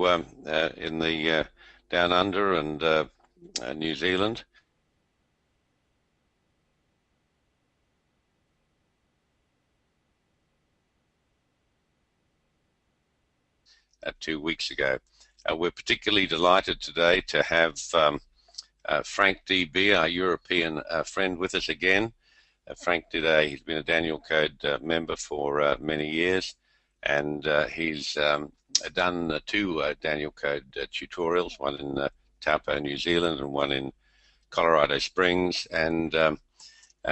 in the down under and New Zealand. 2 weeks ago. We're particularly delighted today to have Frank DB, our European friend, with us again. Frank he's been a Danielcode member for many years, and he's done 2 Danielcode tutorials, one in Taupo, New Zealand, and one in Colorado Springs, and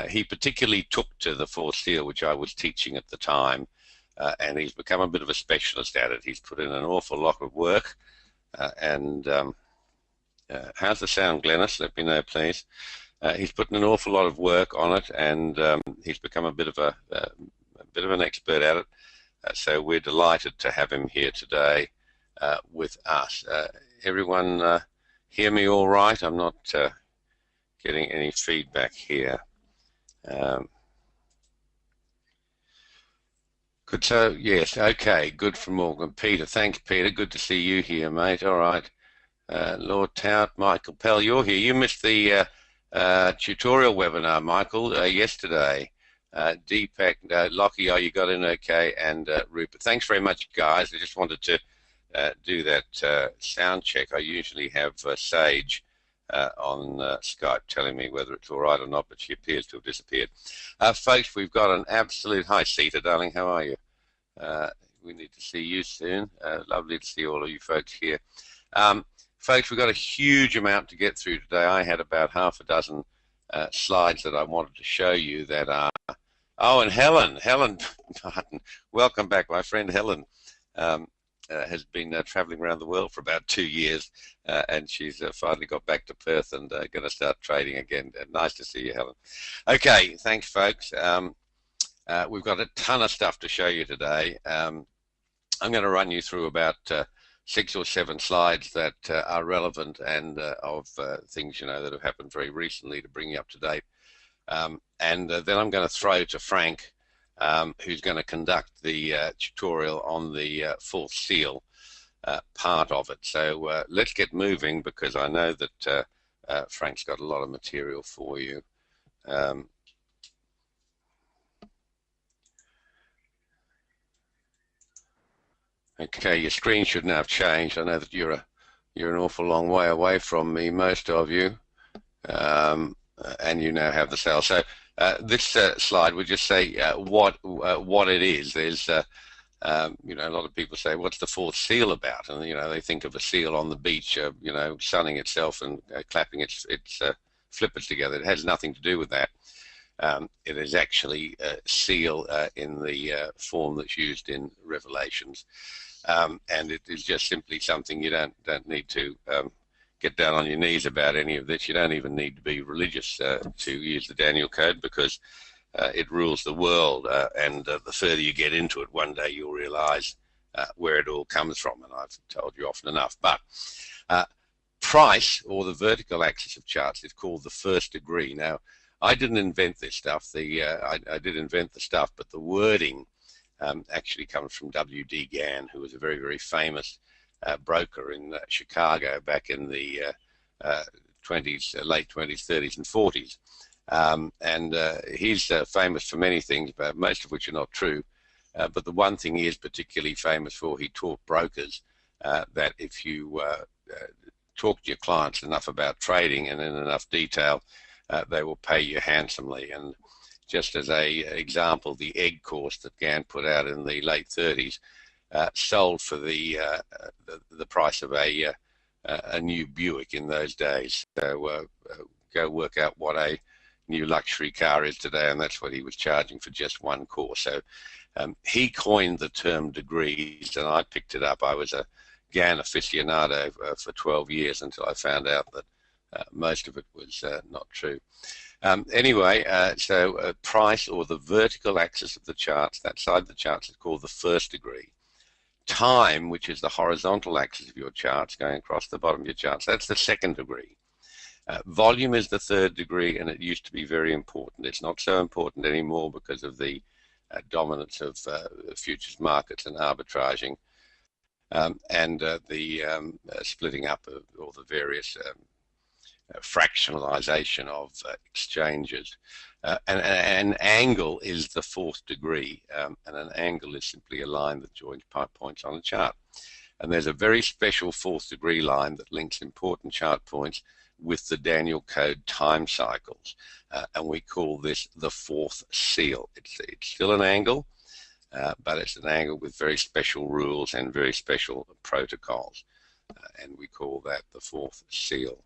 he particularly took to the 4th seal, which I was teaching at the time, and he's become a bit of a specialist at it. He's put in an awful lot of work, and how's the sound, Glennis? Let me know, please. He's put in an awful lot of work on it, and he's become a bit of an expert at it. So we're delighted to have him here today with us. Everyone hear me all right? I'm not getting any feedback here. Good, so yes, okay, good from Morgan. Peter, thanks Peter, good to see you here, mate. All right, Lord Tout, Michael Pell, you're here. You missed the tutorial webinar, Michael, yesterday. Deepak, Lockie, you got in okay, and Rupert. Thanks very much, guys. I just wanted to do that sound check. I usually have Sage on Skype telling me whether it's all right or not, but she appears to have disappeared. Folks, we've got an absolute... Hi, Sita, darling, how are you? We need to see you soon. Lovely to see all of you folks here. Folks, we've got a huge amount to get through today. I had about half a dozen slides that I wanted to show you that are... Oh, and Helen Martin, welcome back, my friend Helen. Has been traveling around the world for about 2 years, and she's finally got back to Perth and going to start trading again. Nice to see you, Helen. Okay, thanks, folks. We've got a ton of stuff to show you today. I'm going to run you through about 6 or 7 slides that are relevant and of things that have happened very recently to bring you up to date. And then I'm going to throw to Frank, who's going to conduct the tutorial on the 4th seal part of it. So let's get moving, because I know that Frank's got a lot of material for you. Okay, your screen should now have changed. I know that you're an awful long way away from me, most of you, and you now have the cell. So this slide would just say what it is. There's a lot of people say, what's the 4th seal about? And they think of a seal on the beach, sunning itself and clapping its flippers together. It has nothing to do with that. It is actually a seal in the form that's used in Revelations, and it is just simply something you don't need to get down on your knees about any of this. You don't even need to be religious to use the Danielcode, because it rules the world, and the further you get into it, one day you'll realize where it all comes from, and I've told you often enough. But price, or the vertical axis of charts, is called the 1st degree. Now, I didn't invent this stuff. I did invent the stuff, but the wording actually comes from W.D. Gann, who was a very, very famous broker in Chicago back in the late 20s, 30s, and 40s. And he's famous for many things, but most of which are not true. But the one thing he is particularly famous for, he taught brokers that if you talk to your clients enough about trading and in enough detail, they will pay you handsomely. And just as a example, the egg course that Gann put out in the late 30s sold for the price of a new Buick in those days. So go work out what a new luxury car is today, and that's what he was charging for just one course. So he coined the term degrees, and I picked it up. I was a Gann aficionado for 12 years until I found out that most of it was not true. Anyway, so price, or the vertical axis of the charts, that side of the charts, is called the 1st degree. Time, which is the horizontal axis of your charts going across the bottom of your charts, that's the 2nd degree. Volume is the 3rd degree, and it used to be very important. It's not so important anymore because of the dominance of futures markets and arbitraging. and the splitting up of all the various fractionalization of exchanges. And an angle is the fourth degree, and an angle is simply a line that joins points on a chart. And there's a very special fourth degree line that links important chart points with the Danielcode time cycles, and we call this the fourth seal. It's still an angle, but it's an angle with very special rules and very special protocols, and we call that the fourth seal.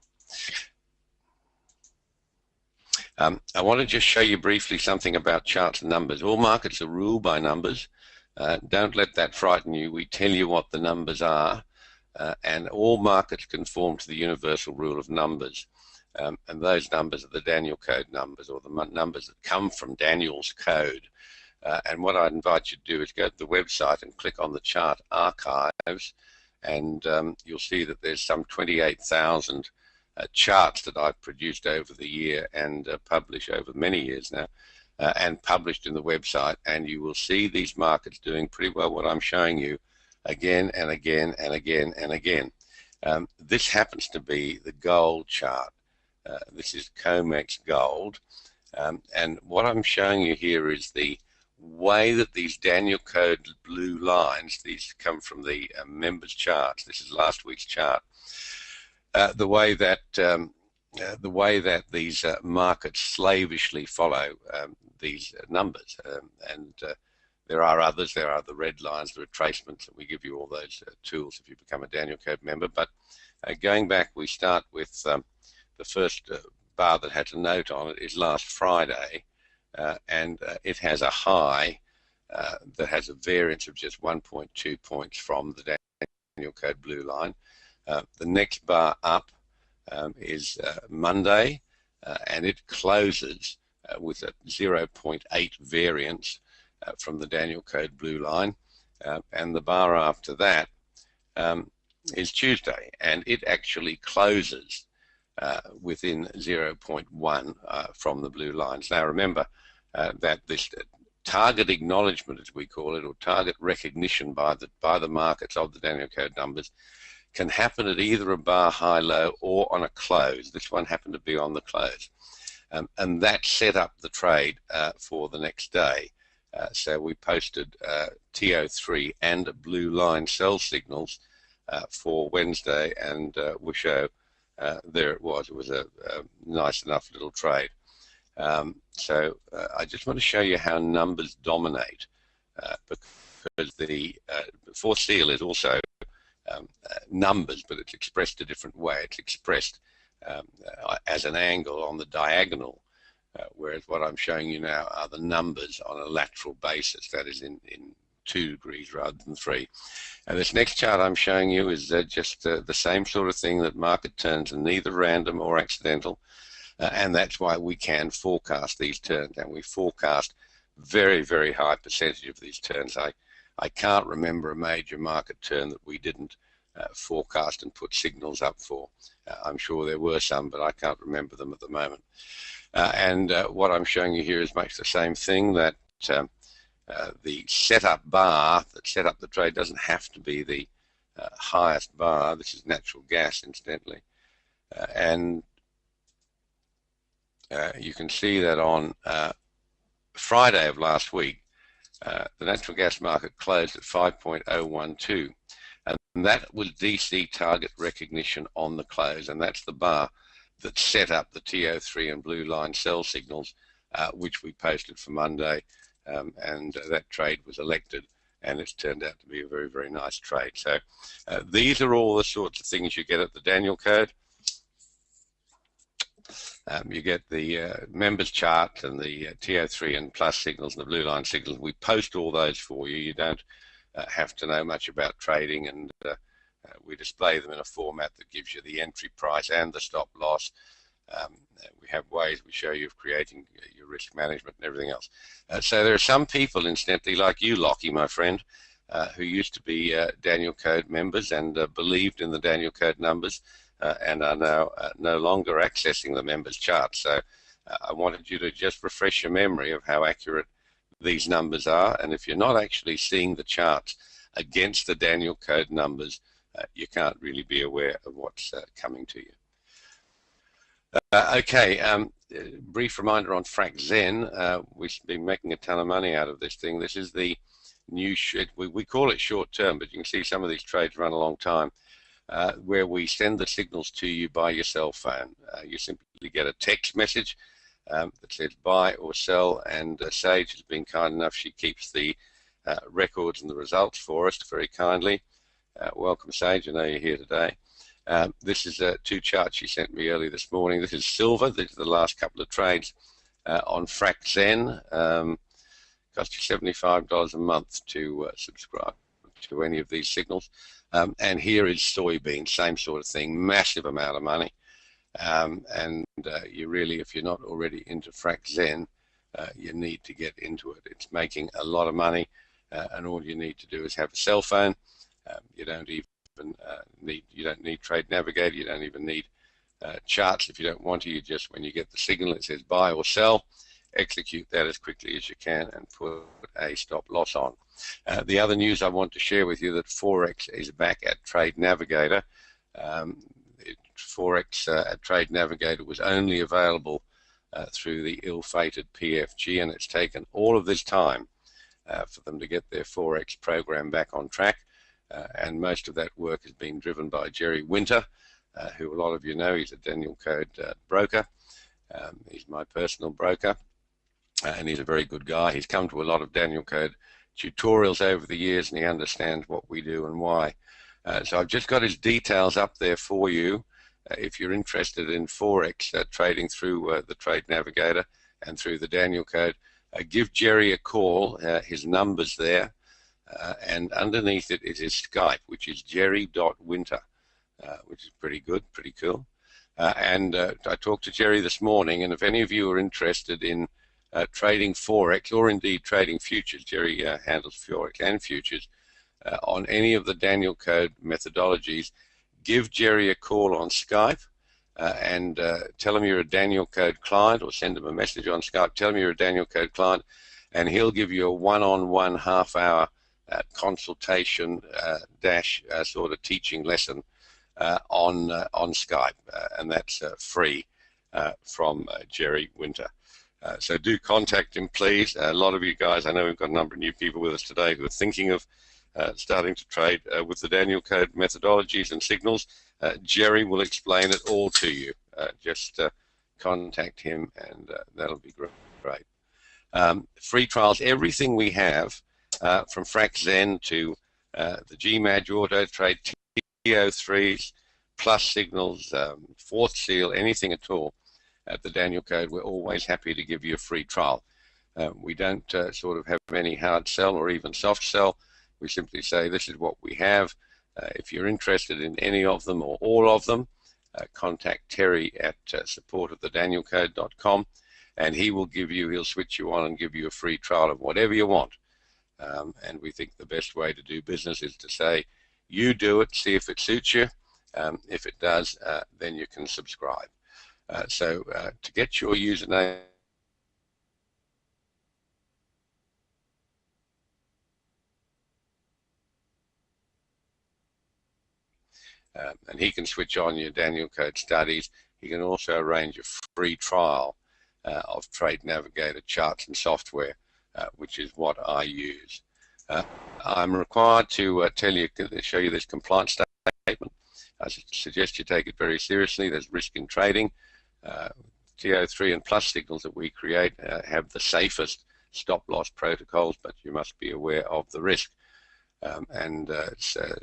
I want to just show you briefly something about charts and numbers. All markets are ruled by numbers. Don't let that frighten you. We tell you what the numbers are, and all markets conform to the universal rule of numbers. And those numbers are the Danielcode numbers, or the numbers that come from Daniel's code. And what I'd invite you to do is go to the website and click on the chart archives, and you'll see that there's some 28,000 charts that I've produced over the year and published over many years now, and published in the website, and you will see these markets doing pretty well what I'm showing you again and again and again and again. This happens to be the gold chart. This is COMEX gold, and what I'm showing you here is the way that these Danielcode blue lines, these come from the members charts. This is last week's chart. The way that these markets slavishly follow these numbers, and there are others. There are the red lines, the retracements, and we give you all those tools if you become a Danielcode member. But going back, we start with the first bar that had a note on it is last Friday, and it has a high that has a variance of just 1.2 points from the Danielcode blue line. The next bar up is Monday, and it closes with a 0.8 variance from the Danielcode blue line, and the bar after that is Tuesday, and it actually closes within 0.1 from the blue lines. Now remember that this target acknowledgement, as we call it, or target recognition by the markets of the Danielcode numbers, can happen at either a bar high low or on a close. This one happened to be on the close, and that set up the trade for the next day. So we posted TO3 and blue line sell signals for Wednesday, and Wisho, there it was. It was a nice enough little trade. So I just want to show you how numbers dominate, because the fourth seal is also numbers, but it's expressed a different way. It's expressed as an angle on the diagonal, whereas what I'm showing you now are the numbers on a lateral basis, that is in 2 degrees rather than 3. And this next chart I'm showing you is just the same sort of thing, that market turns are neither random or accidental, and that's why we can forecast these turns, and we forecast very, very high percentage of these turns. I can't remember a major market turn that we didn't forecast and put signals up for. I'm sure there were some, but I can't remember them at the moment. And what I'm showing you here is much the same thing, that the setup bar that set up the trade doesn't have to be the highest bar. This is natural gas, incidentally. And you can see that on Friday of last week, the natural gas market closed at 5.012, and that was DC target recognition on the close, and that's the bar that set up the TO3 and blue line sell signals, which we posted for Monday, and that trade was elected, and it's turned out to be a very, very nice trade. So these are all the sorts of things you get at the Danielcode. You get the members chart and the TO3 and plus signals and the blue line signals. We post all those for you. You don't have to know much about trading, and we display them in a format that gives you the entry price and the stop loss. We have ways we show you of creating your risk management and everything else. So there are some people, incidentally, like you, Lockie, my friend, who used to be Danielcode members and believed in the Danielcode numbers, and are now no longer accessing the members chart. So I wanted you to just refresh your memory of how accurate these numbers are, and if you're not actually seeing the charts against the Danielcode numbers, you can't really be aware of what's coming to you. Okay, brief reminder on FracZen. We've been making a ton of money out of this thing. This is the new we call it short term, but you can see some of these trades run a long time, where we send the signals to you by your cell phone. You simply get a text message that says buy or sell, and Sage has been kind enough. She keeps the records and the results for us very kindly. Welcome, Sage. I know you're here today. This is two charts she sent me early this morning. This is silver. These are the last couple of trades on FracZen. Cost you $75 a month to subscribe to any of these signals. And here is soybean, same sort of thing, massive amount of money. You really, if you're not already into FracZen, you need to get into it. It's making a lot of money, and all you need to do is have a cell phone. You don't need Trade Navigator. You don't even need charts if you don't want to. You just, when you get the signal that says buy or sell, execute that as quickly as you can and put a stop loss on. The other news I want to share with you that Forex is back at Trade Navigator. Forex at Trade Navigator was only available through the ill-fated PFG, and it's taken all of this time for them to get their Forex program back on track. And most of that work has been driven by Jerry Winter, who a lot of you know. He's a Danielcode broker. He's my personal broker, and he's a very good guy. He's come to a lot of Danielcode tutorials over the years, and he understands what we do and why. So I've just got his details up there for you. If you're interested in Forex trading through the Trade Navigator and through the Danielcode, give Jerry a call. His number's there. And underneath it is his Skype, which is jerry.winter, which is pretty good, pretty cool. I talked to Jerry this morning, and if any of you are interested in trading Forex, or indeed trading futures, Jerry handles Forex and futures, on any of the Danielcode methodologies, give Jerry a call on Skype and tell him you're a Danielcode client, or send him a message on Skype, tell him you're a Danielcode client, and he'll give you a one-on-one half-hour consultation sort of teaching lesson on Skype, and that's free from Jerry Winter. So do contact him, please. A lot of you guys, I know we've got a number of new people with us today who are thinking of starting to trade with the Danielcode methodologies and signals. Jerry will explain it all to you. Just contact him, and that'll be great. Free trials, everything we have, from FracZen to the GMAG Auto Trade, TO3s, plus signals, fourth seal, anything at all at the Danielcode, we're always happy to give you a free trial. We don't sort of have any hard sell or even soft sell. We simply say this is what we have. If you're interested in any of them or all of them, contact Terry at support@thedanielcode.com, and he'll switch you on and give you a free trial of whatever you want. And we think the best way to do business is to say, you do it, see if it suits you. If it does, then you can subscribe. So to get your username and he can switch on your Danielcode studies. He can also arrange a free trial of Trade Navigator charts and software, which is what I use. I'm required to show you this compliance statement. I suggest you take it very seriously. There's risk in trading. TO3 and plus signals that we create have the safest stop loss protocols, but you must be aware of the risk.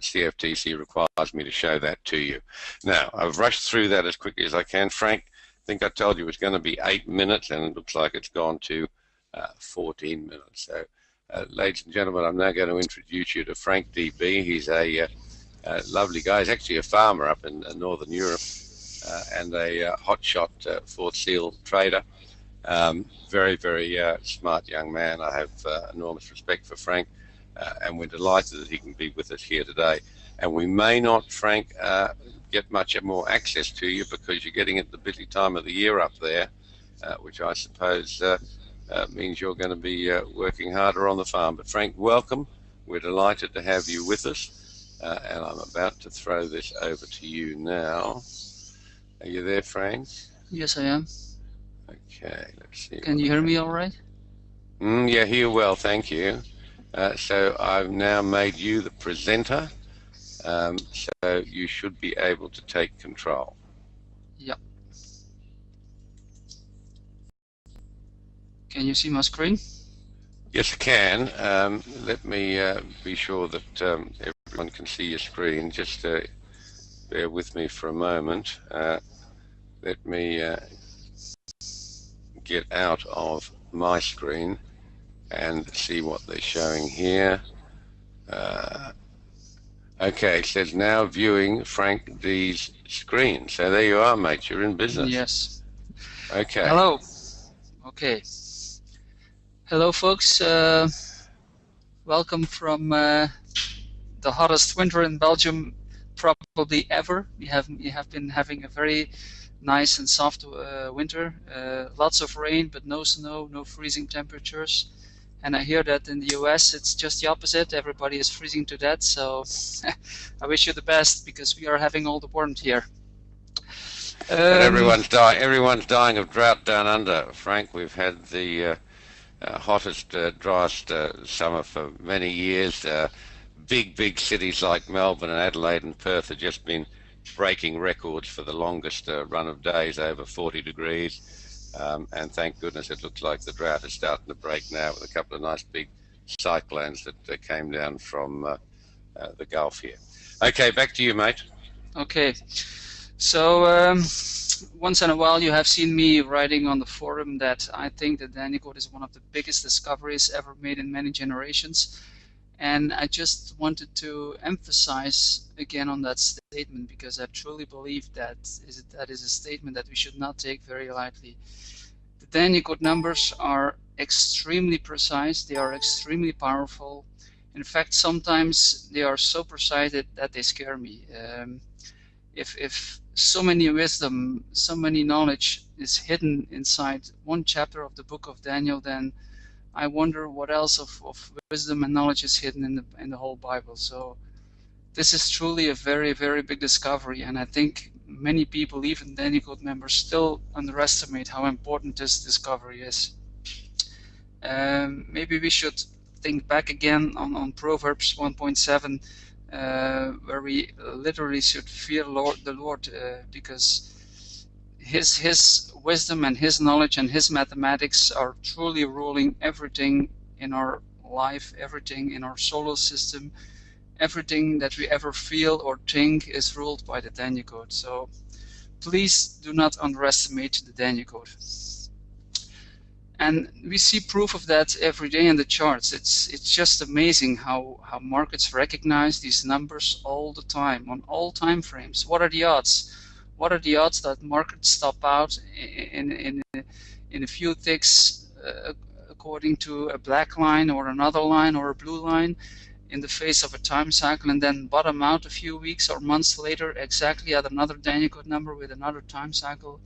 CFTC requires me to show that to you. Now, I've rushed through that as quickly as I can. Frank, I think I told you it was going to be 8 minutes, and it looks like it's gone to 14 minutes. So, ladies and gentlemen, I'm now going to introduce you to Frank DB. He's a lovely guy. He's actually a farmer up in Northern Europe and a hotshot fourth seal trader. Very, very smart young man. I have enormous respect for Frank. And we're delighted that he can be with us here today. And we may not, Frank, get much more access to you because you're getting at the busy time of the year up there, which I suppose means you're going to be working harder on the farm. But Frank, welcome we're delighted to have you with us, and I'm about to throw this over to you now. Are you there, Frank? Yes, I am. Okay, let's see. Can you hear me all right? Yeah, hear well, thank you. So I've now made you the presenter, so you should be able to take control. Yeah. Can you see my screen? Yes, I can. Let me be sure that everyone can see your screen. Just bear with me for a moment. Let me get out of my screen and see what they're showing here. Okay, it says now viewing Frank D's screen. So there you are, mate. You're in business. Yes. Okay. Hello. Okay. Hello, folks. Welcome from the hottest winter in Belgium probably ever. We have been having a very nice and soft winter. Lots of rain, but no snow, no freezing temperatures. And I hear that in the US it's just the opposite. Everybody is freezing to death. So I wish you the best because we are having all the warmth here. But everyone's dying of drought down under, Frank. We've had the hottest, driest summer for many years. Big cities like Melbourne and Adelaide and Perth have just been breaking records for the longest run of days over 40 degrees. And thank goodness it looks like the drought is starting to break now with a couple of nice big cyclones that came down from the Gulf here. Okay, back to you, mate. Okay. So once in a while you have seen me writing on the forum that I think that Danielcode is one of the biggest discoveries ever made in many generations. And I just wanted to emphasize again on that statement because I truly believe that is a statement that we should not take very lightly. The Danielcode numbers are extremely precise, they are extremely powerful. In fact, sometimes they are so precise that they scare me. If so many wisdom, so many knowledge is hidden inside one chapter of the book of Daniel, then I wonder what else of wisdom and knowledge is hidden in the whole Bible. So this is truly a very, very big discovery, and I think many people, even Danielcode members, still underestimate how important this discovery is. Maybe we should think back again on Proverbs 1.7, where we literally should fear the Lord because his wisdom and his knowledge and his mathematics are truly ruling everything in our life, everything in our solar system, everything that we ever feel or think is ruled by the Danielcode. So please do not underestimate the Danielcode. And we see proof of that every day in the charts. It's just amazing how markets recognize these numbers all the time, on all time frames. What are the odds? What are the odds that markets stop out in a few ticks according to a black line or another line or a blue line in the face of a time cycle and then bottom out a few weeks or months later exactly at another Danielcode number with another time cycle?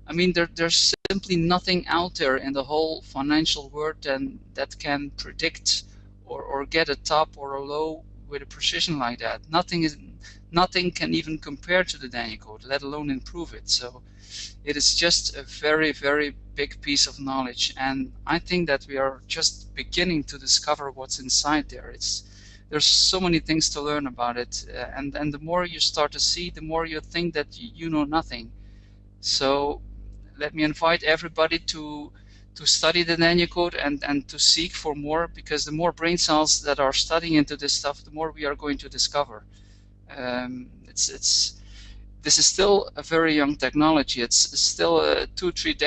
I mean, there's simply nothing out there in the whole financial world that can predict or get a top or a low with a precision like that. Nothing can even compare to the Danielcode, let alone improve it. So it is just a very, very big piece of knowledge, and I think that we are just beginning to discover what's inside there. There's so many things to learn about it, and the more you start to see, the more you think that you know nothing. So let me invite everybody to study the Danielcode and to seek for more, because the more brain cells that are studying into this stuff, the more we are going to discover. This is still a very young technology. It's still 2-3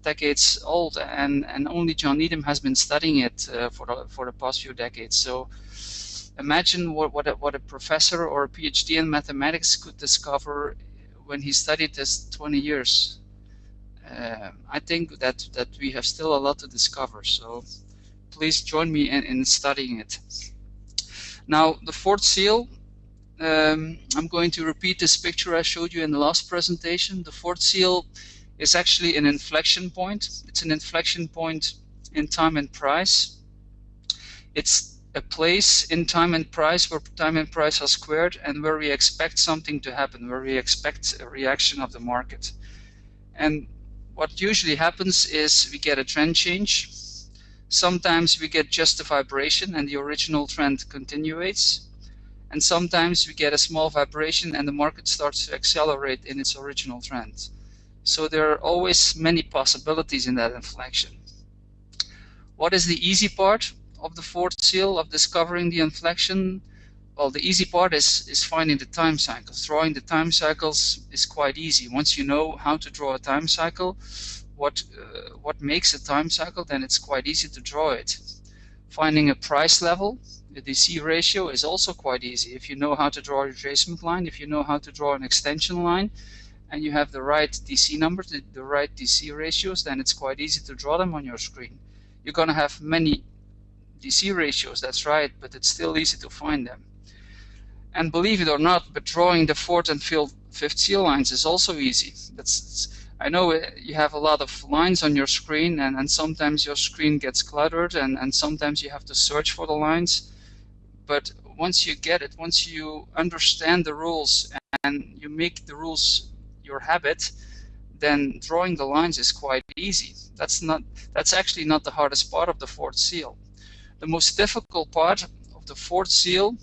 decades old, and only John Needham has been studying it for the past few decades. So imagine what a professor or a PhD in mathematics could discover when he studied this 20 years. I think that we have still a lot to discover, so please join me in studying it. Now, the fourth seal, I'm going to repeat this picture I showed you in the last presentation. The fourth seal is actually an inflection point. It's an inflection point in time and price. It's a place in time and price where time and price are squared and where we expect something to happen, where we expect a reaction of the market. And what usually happens is we get a trend change. Sometimes we get just a vibration and the original trend continuates. And sometimes we get a small vibration and the market starts to accelerate in its original trend. So there are always many possibilities in that inflection. What is the easy part of the fourth seal of discovering the inflection? Well, the easy part is finding the time cycles. Drawing the time cycles is quite easy. Once you know how to draw a time cycle, what makes a time cycle, then it's quite easy to draw it. Finding a price level, the DC ratio, is also quite easy. If you know how to draw a retracement line, if you know how to draw an extension line, and you have the right DC numbers, the right DC ratios, then it's quite easy to draw them on your screen. You're going to have many DC ratios, that's right, but it's still easy to find them. And believe it or not, but drawing the fourth and fifth seal lines is also easy. I know you have a lot of lines on your screen, and sometimes your screen gets cluttered, and sometimes you have to search for the lines. But once you get it, once you understand the rules and you make the rules your habit, then drawing the lines is quite easy. That's actually not the hardest part of the fourth seal. The most difficult part of the fourth seal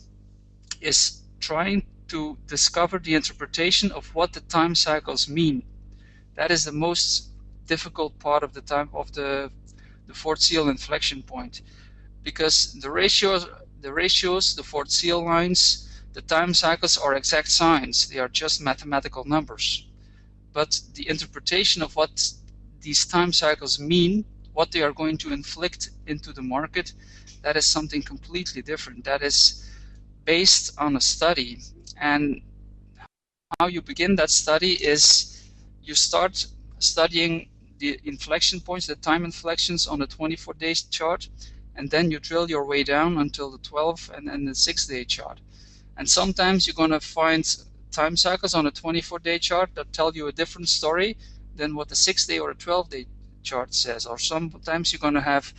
is trying to discover the interpretation of what the time cycles mean. That is the most difficult part of the fourth seal inflection point, because the ratios, the fourth seal lines, the time cycles are exact signs. They are just mathematical numbers. But the interpretation of what these time cycles mean, what they are going to inflict into the market, that is something completely different. That is based on a study. And how you begin that study is you start studying the inflection points, the time inflections on a 24-day chart, and then you drill your way down until the 12 and the 6-day chart. And sometimes you're going to find time cycles on a 24-day chart that tell you a different story than what the 6-day or a 12-day chart says. Or sometimes you're going to have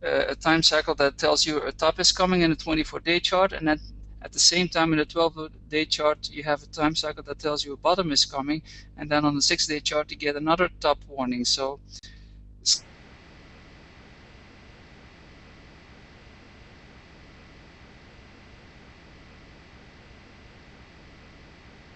a time cycle that tells you a top is coming in a 24-day chart, and then at the same time in a 12-day chart you have a time cycle that tells you a bottom is coming, and then on the 6-day chart you get another top warning. So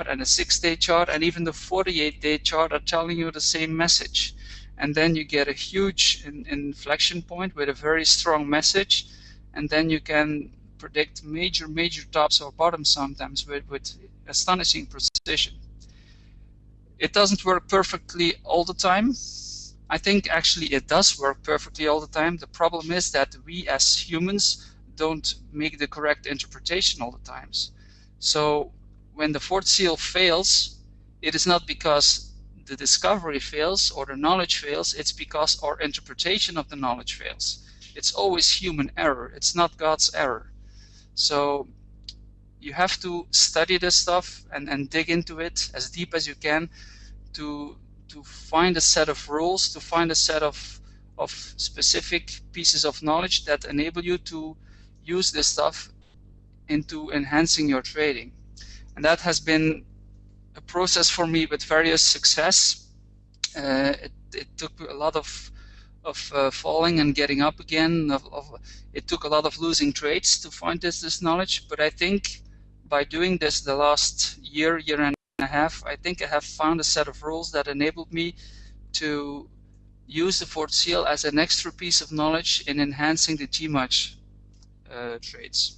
and a 6-day chart and even the 48-day chart are telling you the same message. And then you get a huge inflection point with a very strong message, and then you can predict major tops or bottoms sometimes with astonishing precision. It doesn't work perfectly all the time. I think actually it does work perfectly all the time. The problem is that we as humans don't make the correct interpretation all the times. So when the fourth seal fails, it is not because the discovery fails or the knowledge fails, it's because our interpretation of the knowledge fails. It's always human error, it's not God's error. So you have to study this stuff and dig into it as deep as you can to find a set of rules, to find a set of specific pieces of knowledge that enable you to use this stuff into enhancing your trading. And that has been a process for me with various success. It took a lot of falling and getting up again. It took a lot of losing trades to find this knowledge. But I think by doing this the last year and a half, I think I have found a set of rules that enabled me to use the fourth seal as an extra piece of knowledge in enhancing the GMAT trades.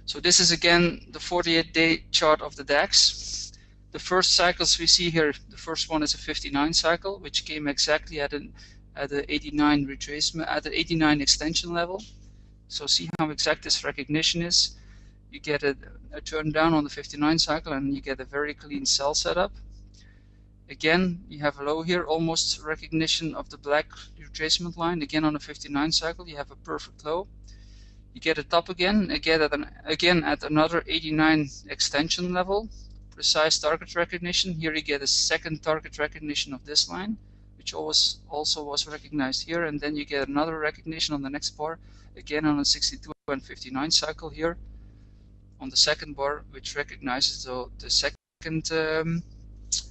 So this is again the 48-day chart of the DAX. The first cycles we see here, the first one is a 59 cycle, which came exactly at the 89 retracement, at the 89 extension level. So see how exact this recognition is. You get a turn down on the 59 cycle and you get a very clean sell setup. Again, you have a low here, almost recognition of the black retracement line. Again on a 59 cycle, you have a perfect low. You get a top again at another 89 extension level, precise target recognition. Here you get a second target recognition of this line, which also was recognized here, and then you get another recognition on the next bar, again on a 62 and 59 cycle here on the second bar, which recognizes the second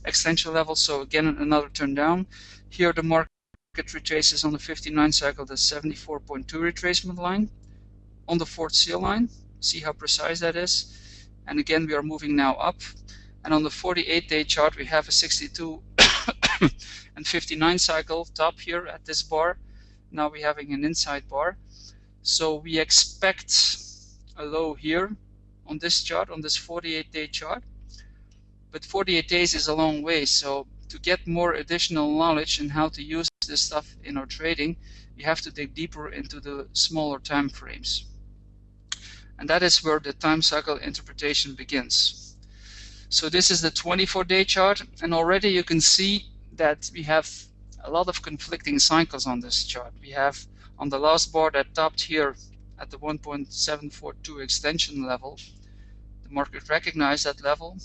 extension level. So again, another turn down. Here the market retraces on the 59 cycle the 74.2 retracement line on the fourth seal line. See how precise that is. And again, we are moving now up. And on the 48-day chart, we have a 62 and 59 cycle top here at this bar. Now we're having an inside bar. So we expect a low here on this chart, on this 48-day chart. But 48 days is a long way. So to get more additional knowledge in how to use this stuff in our trading, you have to dig deeper into the smaller time frames. And that is where the time cycle interpretation begins. So this is the 24-day chart, and already you can see that we have a lot of conflicting cycles on this chart. We have on the last bar that topped here at the 1.742 extension level, the market recognized that level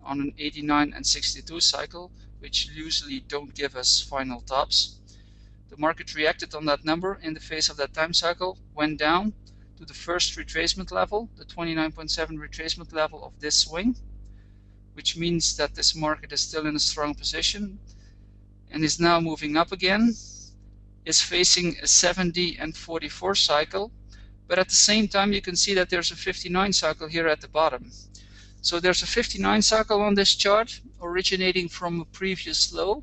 on an 89 and 62 cycle, which usually don't give us final tops. The market reacted on that number in the face of that time cycle, went down to the first retracement level, the 29.7 retracement level of this swing, which means that this market is still in a strong position and is now moving up again, is facing a 70 and 44 cycle, but at the same time you can see that there's a 59 cycle here at the bottom. So there's a 59 cycle on this chart originating from a previous low,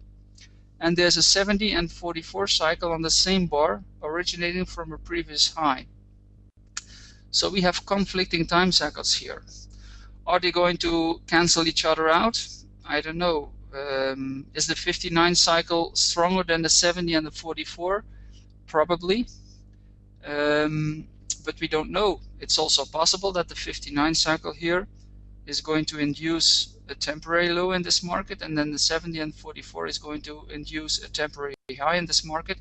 and there's a 70 and 44 cycle on the same bar originating from a previous high. So we have conflicting time cycles here. Are they going to cancel each other out? I don't know. Is the 59 cycle stronger than the 70 and the 44? Probably. But we don't know. It's also possible that the 59 cycle here is going to induce a temporary low in this market, and then the 70 and 44 is going to induce a temporary high in this market,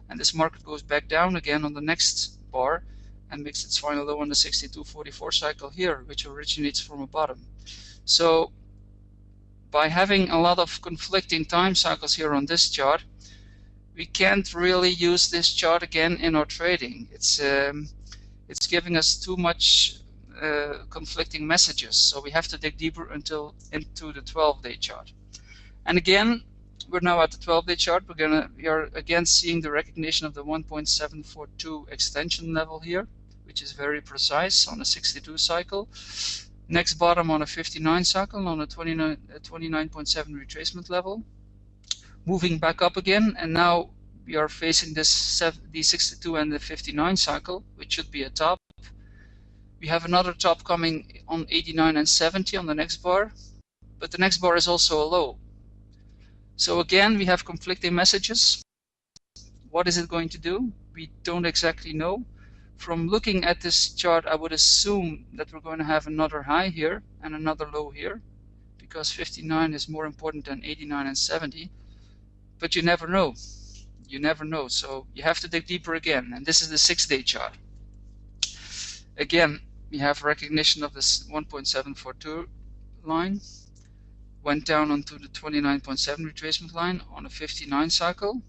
and this market goes back down again on the next bar and makes its final low on the 62.44 cycle here, which originates from a bottom. So by having a lot of conflicting time cycles here on this chart, we can't really use this chart again in our trading. It's giving us too much conflicting messages, so we have to dig deeper into the 12-day chart. And again, we're now at the 12-day chart. We are again seeing the recognition of the 1.742 extension level here, which is very precise on a 62 cycle. Next bottom on a 59 cycle on a 29.7 retracement level. Moving back up again, and now we are facing this the 62 and the 59 cycle, which should be a top. We have another top coming on 89 and 70 on the next bar, but the next bar is also a low. So again, we have conflicting messages. What is it going to do? We don't exactly know. From looking at this chart, I would assume that we're going to have another high here and another low here, because 59 is more important than 89 and 70. But you never know. You never know. So you have to dig deeper again. And this is the 6-day chart. Again, we have recognition of this 1.742 line. Went down onto the 29.7 retracement line on a 59 cycle.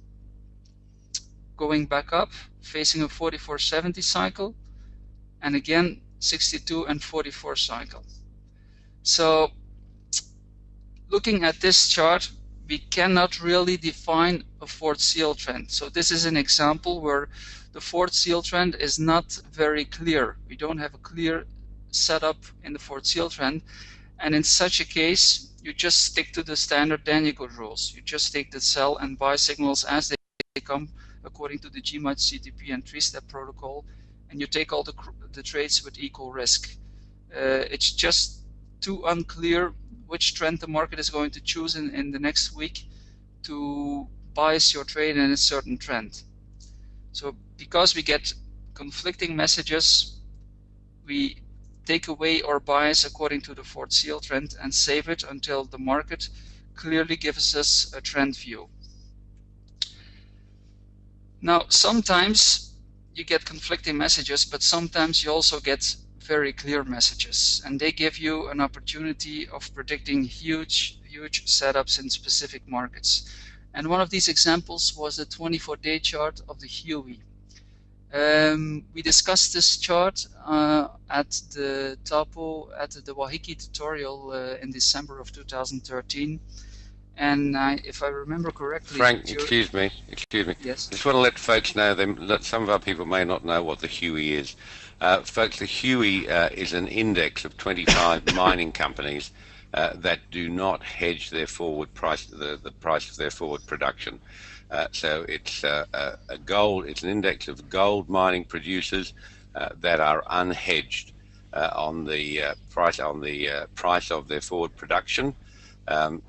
Going back up, facing a 44.70 cycle. And again, 62 and 44 cycle. So looking at this chart, we cannot really define a fourth seal trend. So this is an example where the fourth seal trend is not very clear. We don't have a clear setup in the fourth seal trend. And in such a case, you just stick to the standard Danielcode rules. You just take the sell and buy signals as they come according to the GMAT, CTP, and 3-step protocol, and you take all the trades with equal risk. It's just too unclear which trend the market is going to choose in the next week to bias your trade in a certain trend. So because we get conflicting messages, we take away our bias according to the fourth seal trend and save it until the market clearly gives us a trend view. Now, sometimes you get conflicting messages, but sometimes you also get very clear messages, and they give you an opportunity of predicting huge setups in specific markets. And one of these examples was the 24-day chart of the Huey. We discussed this chart at the Wahiki tutorial in December of 2013. And if I remember correctly, Frank, excuse me. Yes. I just want to let folks know that some of our people may not know what the Huey is. Folks, the Huey is an index of 25 mining companies that do not hedge their forward price, the price of their forward production. So it's it's an index of gold mining producers that are unhedged on the price of their forward production.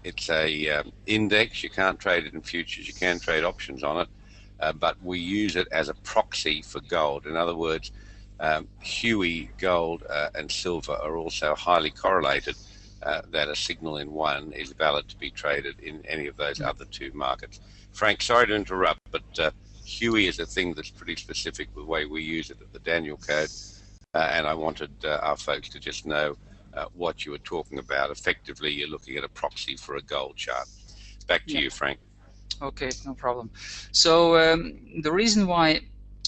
It's a index. You can't trade it in futures. You can trade options on it, but we use it as a proxy for gold. In other words, Huey, gold, and silver are also highly correlated. That a signal in one is valid to be traded in any of those other two markets. Frank, sorry to interrupt, but Huey is a thing that's pretty specific with the way we use it at the Danielcode, and I wanted our folks to just know what you were talking about. Effectively, you're looking at a proxy for a gold chart. Back to you, Frank. Okay, no problem. So the reason why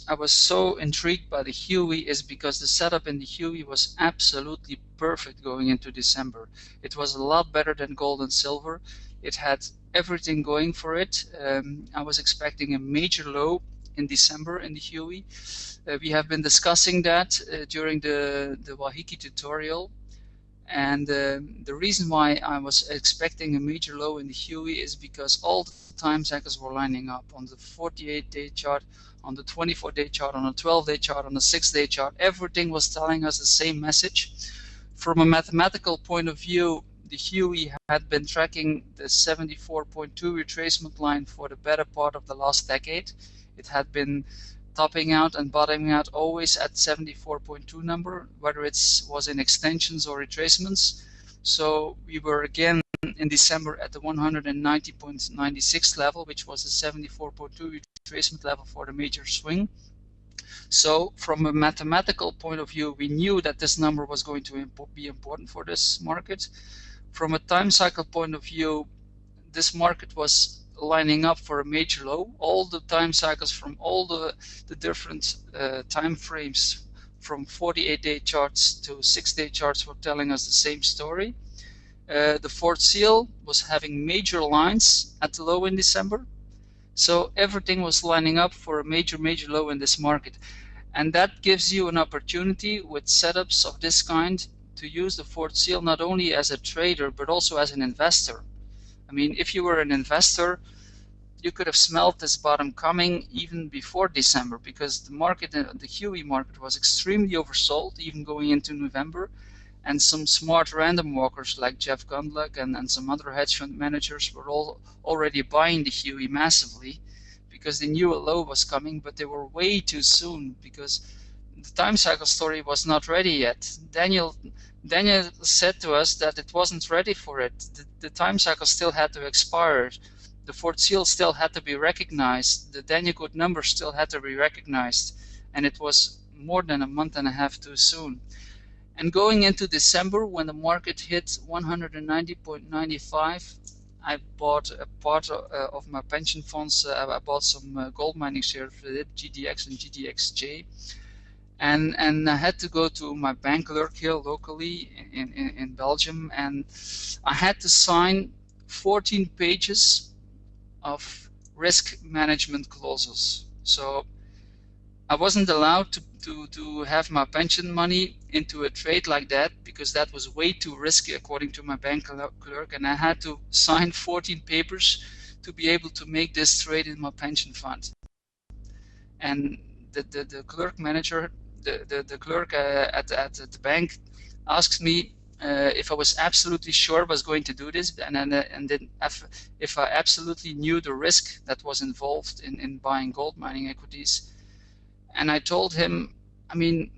I was so intrigued by the Huey is because the setup in the Huey was absolutely perfect going into December. It was a lot better than gold and silver. It had everything going for it. I was expecting a major low in December in the Huey. We have been discussing that during the Wahiki tutorial. And the reason why I was expecting a major low in the Huey is because all the time cycles were lining up on the 48-day chart, on the 24-day chart, on the 12-day chart, on the 6-day chart. Everything was telling us the same message. From a mathematical point of view, the Huey had been tracking the 74.2 retracement line for the better part of the last decade. It had been topping out and bottoming out always at 74.2 number, whether it was in extensions or retracements. So we were again in December at the 190.96 level, which was the 74.2 retracement level for the major swing. So from a mathematical point of view, we knew that this number was going to be important for this market. From a time cycle point of view, this market was lining up for a major low. All the time cycles from all the different time frames, from 48-day charts to 6-day charts, were telling us the same story. The fourth seal was having major lines at the low in December. So everything was lining up for a major low in this market. And that gives you an opportunity with setups of this kind to use the fourth seal not only as a trader, but also as an investor. I mean, if you were an investor, you could have smelled this bottom coming even before December, because the market, the Huey market, was extremely oversold, even going into November. And some smart random walkers like Jeff Gundlach and some other hedge fund managers were all already buying the Huey massively because they knew a low was coming, but they were way too soon because the time cycle story was not ready yet. Daniel said to us that it wasn't ready for it. The time cycle still had to expire. The fourth seal still had to be recognized. The Danielcode number still had to be recognized. And it was more than a month and a half too soon. And going into December, when the market hit 190.95, I bought a part of my pension funds. I bought some gold mining shares with it, GDX and GDXJ. And I had to go to my bank clerk here locally in Belgium, and I had to sign 14 pages of risk management clauses. So I wasn't allowed to have my pension money into a trade like that because that was way too risky according to my bank clerk, and I had to sign 14 papers to be able to make this trade in my pension fund. And the clerk manager, the clerk at the bank asked me if I was absolutely sure I was going to do this, and then if I absolutely knew the risk that was involved in buying gold mining equities. And I told him, I mean,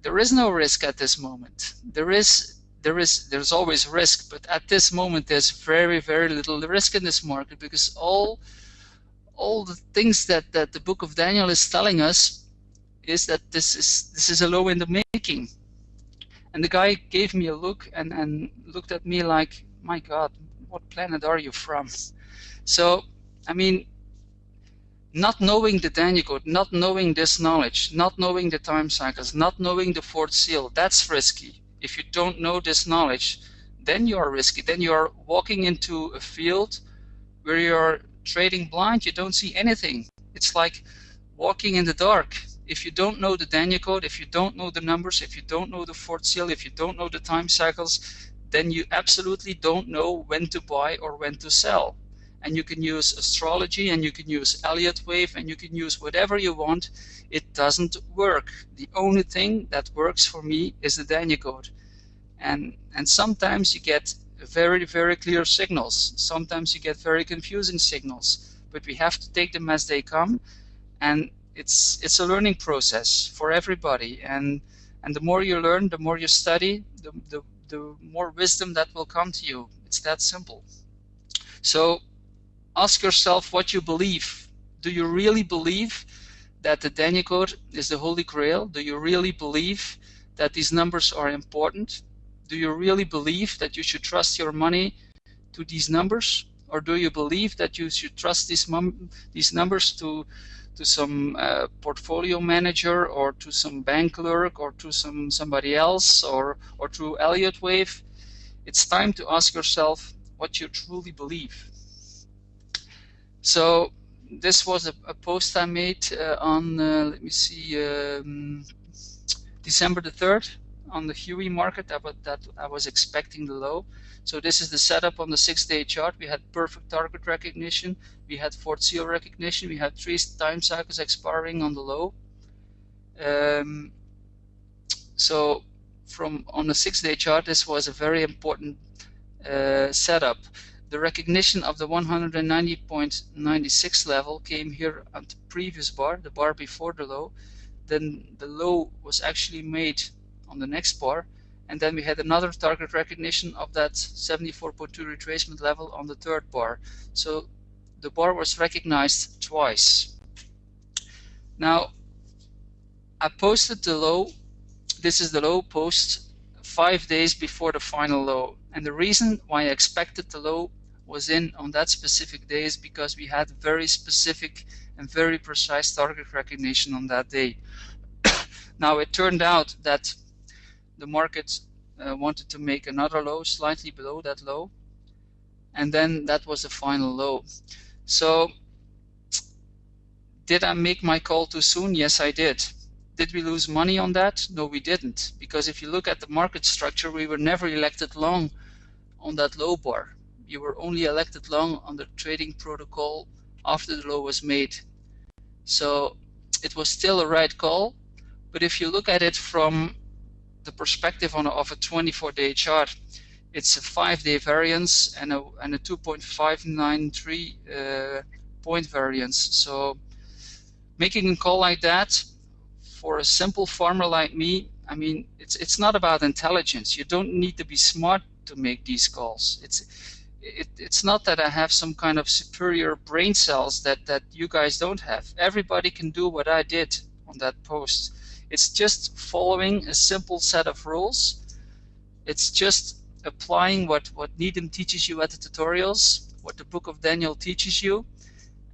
there is no risk at this moment. There's always risk, but at this moment there's very little risk in this market because all the things that the book of Daniel is telling us is that this is a low in the making. And the guy gave me a look and looked at me like, my God, what planet are you from? So I mean, not knowing the Danielcode, not knowing this knowledge, not knowing the time cycles, not knowing the fourth seal, that's risky. If you don't know this knowledge, then you are risky. Then you are walking into a field where you're trading blind, you don't see anything. It's like walking in the dark. If you don't know the Danielcode, if you don't know the numbers, if you don't know the fourth seal, if you don't know the time cycles, then you absolutely don't know when to buy or when to sell. And you can use astrology, and you can use Elliott wave, and you can use whatever you want. It doesn't work. The only thing that works for me is the Danielcode. And sometimes you get very, very clear signals. Sometimes you get very confusing signals. But we have to take them as they come. And it's a learning process for everybody. And the more you learn, the more you study, the more wisdom that will come to you. It's that simple. So ask yourself what you believe. Do you really believe that the Danielcode is the Holy Grail? Do you really believe that these numbers are important? Do you really believe that you should trust your money to these numbers? Or do you believe that you should trust these numbers to some portfolio manager, or to some bank clerk, or to somebody else, or to Elliott wave? It's time to ask yourself what you truly believe. So this was a post I made on, let me see, December the 3rd on the Huey market that I was expecting the low. So this is the setup on the 6-day chart. We had perfect target recognition. We had fourth seal recognition. We had 3 time cycles expiring on the low. So on the 6-day chart, this was a very important setup. The recognition of the 190.96 level came here at the previous bar, the bar before the low. Then the low was actually made on the next bar, and then we had another target recognition of that 74.2 retracement level on the third bar. So the bar was recognized twice. Now I posted the low. This is the low post 5 days before the final low, and the reason why I expected the low was in on that specific day is because we had very specific and very precise target recognition on that day. Now it turned out that the market wanted to make another low slightly below that low, and then that was the final low. So did I make my call too soon? Yes, I did. Did we lose money on that? No, we didn't, because if you look at the market structure, we were never elected long on that low bar. You were only elected long on the trading protocol after the low was made. So it was still a right call, but if you look at it from the perspective of a 24-day chart, it's a 5-day variance and a 2.593 point variance. So making a call like that for a simple farmer like me, I mean, it's not about intelligence. You don't need to be smart to make these calls. It's not that I have some kind of superior brain cells that you guys don't have. Everybody can do what I did on that post. It's just following a simple set of rules. It's just applying what Needham teaches you at the tutorials, what the book of Daniel teaches you,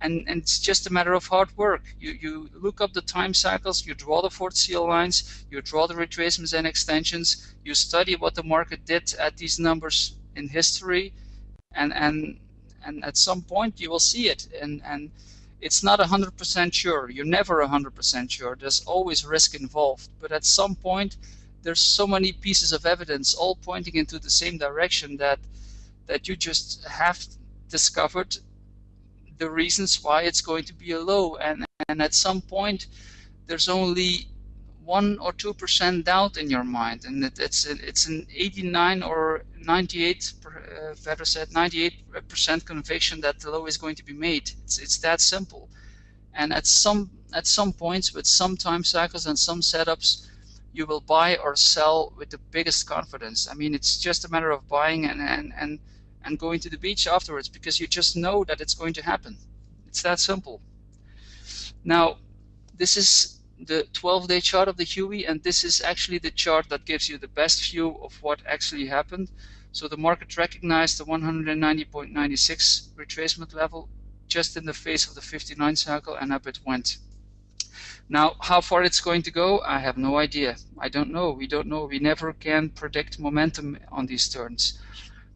and it's just a matter of hard work. You look up the time cycles, you draw the fourth seal lines, you draw the retracements and extensions, you study what the market did at these numbers in history, and at some point you will see it, and it's not 100% sure. You're never 100% sure. There's always risk involved, but at some point there's so many pieces of evidence all pointing into the same direction that you just have discovered the reasons why it's going to be a low, and at some point there's only 1 or 2% doubt in your mind, and it's an 89 or 98, better said 98% conviction that the low is going to be made. It's that simple. And at some points with some time cycles and some setups, you will buy or sell with the biggest confidence. I mean, it's just a matter of buying and going to the beach afterwards, because you just know that it's going to happen. It's that simple. Now, this is the 12-day chart of the Huey, and this is actually the chart that gives you the best view of what actually happened. So the market recognized the 190.96 retracement level just in the face of the 59 cycle, and up it went. Now, how far it's going to go, I have no idea. I don't know. We don't know. We never can predict momentum on these turns.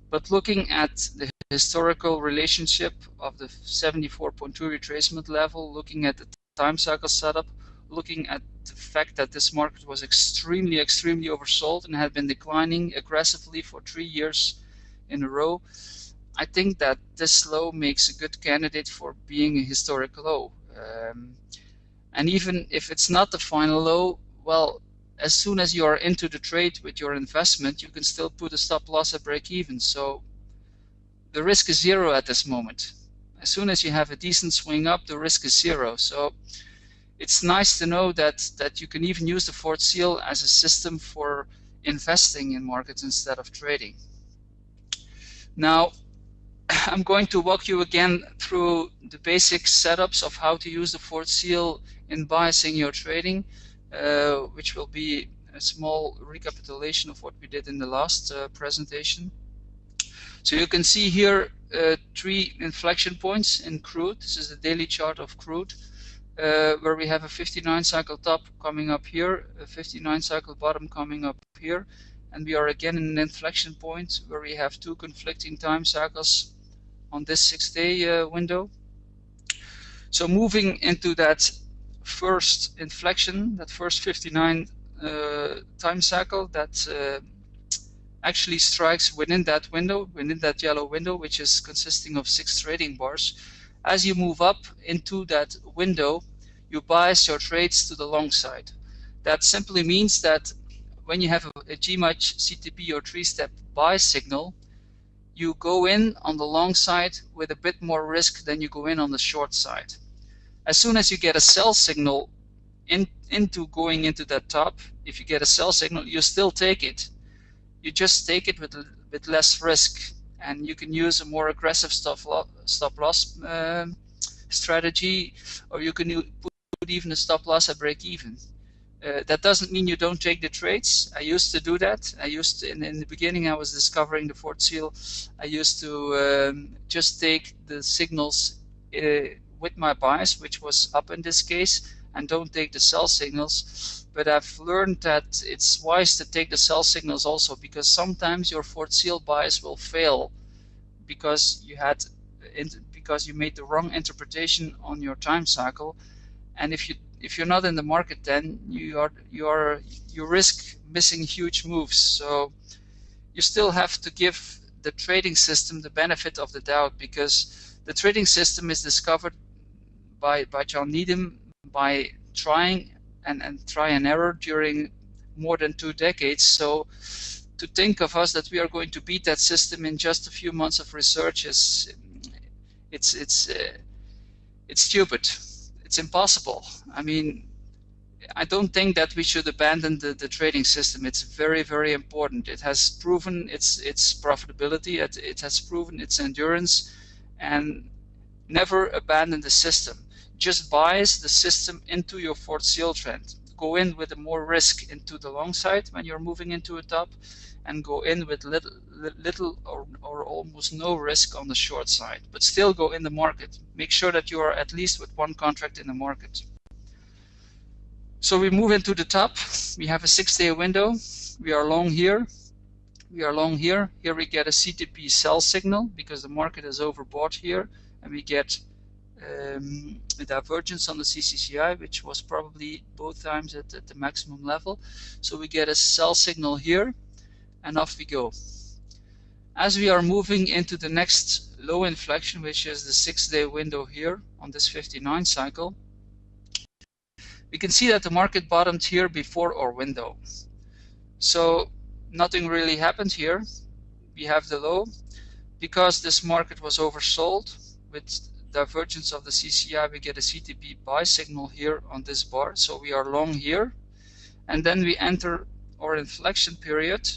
But looking at the historical relationship of the 74.2 retracement level, looking at the time cycle setup, looking at the fact that this market was extremely oversold and had been declining aggressively for 3 years in a row, I think that this low makes a good candidate for being a historical low. And even if it's not the final low, well, as soon as you are into the trade with your investment, you can still put a stop loss at break even. So the risk is zero at this moment. As soon as you have a decent swing up, the risk is zero. So it's nice to know that you can even use the fourth seal as a system for investing in markets instead of trading. Now, I'm going to walk you again through the basic setups of how to use the fourth seal in biasing your trading, which will be a small recapitulation of what we did in the last presentation. So you can see here 3 inflection points in crude. This is the daily chart of crude, where we have a 59 cycle top coming up here, a 59 cycle bottom coming up here, and we are again in an inflection point where we have 2 conflicting time cycles on this 6-day window. So moving into that first inflection, that first 59 time cycle that actually strikes within that window, within that yellow window, which is consisting of 6 trading bars. As you move up into that window, you bias your trades to the long side. That simply means that when you have a GMAT CTP or 3-step buy signal, you go in on the long side with a bit more risk than you go in on the short side. As soon as you get a sell signal into going into that top, if you get a sell signal, you still take it. You just take it with less risk, and you can use a more aggressive stop loss strategy, or you can put even a stop loss at break even. That doesn't mean you don't take the trades. I used to do that. I used to, in the beginning, I was discovering the fourth seal. I used to just take the signals with my bias, which was up in this case, and don't take the sell signals. But I've learned that it's wise to take the sell signals also, because sometimes your fourth seal bias will fail because you made the wrong interpretation on your time cycle, and if you're not in the market, then you risk missing huge moves. So you still have to give the trading system the benefit of the doubt, because the trading system is discovered by John Needham by trying and try and error during more than 2 decades. So to think of us that we are going to beat that system in just a few months of research it's stupid. It's impossible. I mean, I don't think that we should abandon the trading system. It's very important. It has proven its profitability. It has proven its endurance, and never abandon the system. Just bias the system into your fourth seal trend. Go in with more risk into the long side when you're moving into a top, and go in with little or almost no risk on the short side, but still go in the market. Make sure that you are at least with 1 contract in the market. So we move into the top. We have a 6-day window. We are long here. We are long here. Here we get a CTP sell signal because the market is overbought here, and we get a divergence on the CCCI, which was probably both times at the maximum level. So we get a sell signal here, and off we go. As we are moving into the next low inflection, which is the 6-day window here on this 59 cycle, we can see that the market bottomed here before our window. So nothing really happened here. We have the low. Because this market was oversold with divergence of the CCI, we get a CTP buy signal here on this bar. So we are long here, and then we enter our inflection period.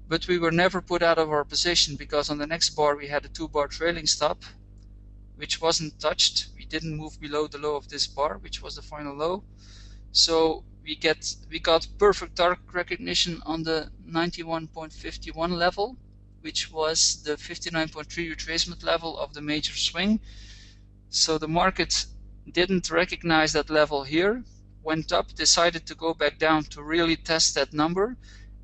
But we were never put out of our position, because on the next bar we had a 2-bar trailing stop, which wasn't touched. We didn't move below the low of this bar, which was the final low. So we got perfect target recognition on the 91.51 level, which was the 59.3 retracement level of the major swing. So the market didn't recognize that level here, went up, decided to go back down to really test that number,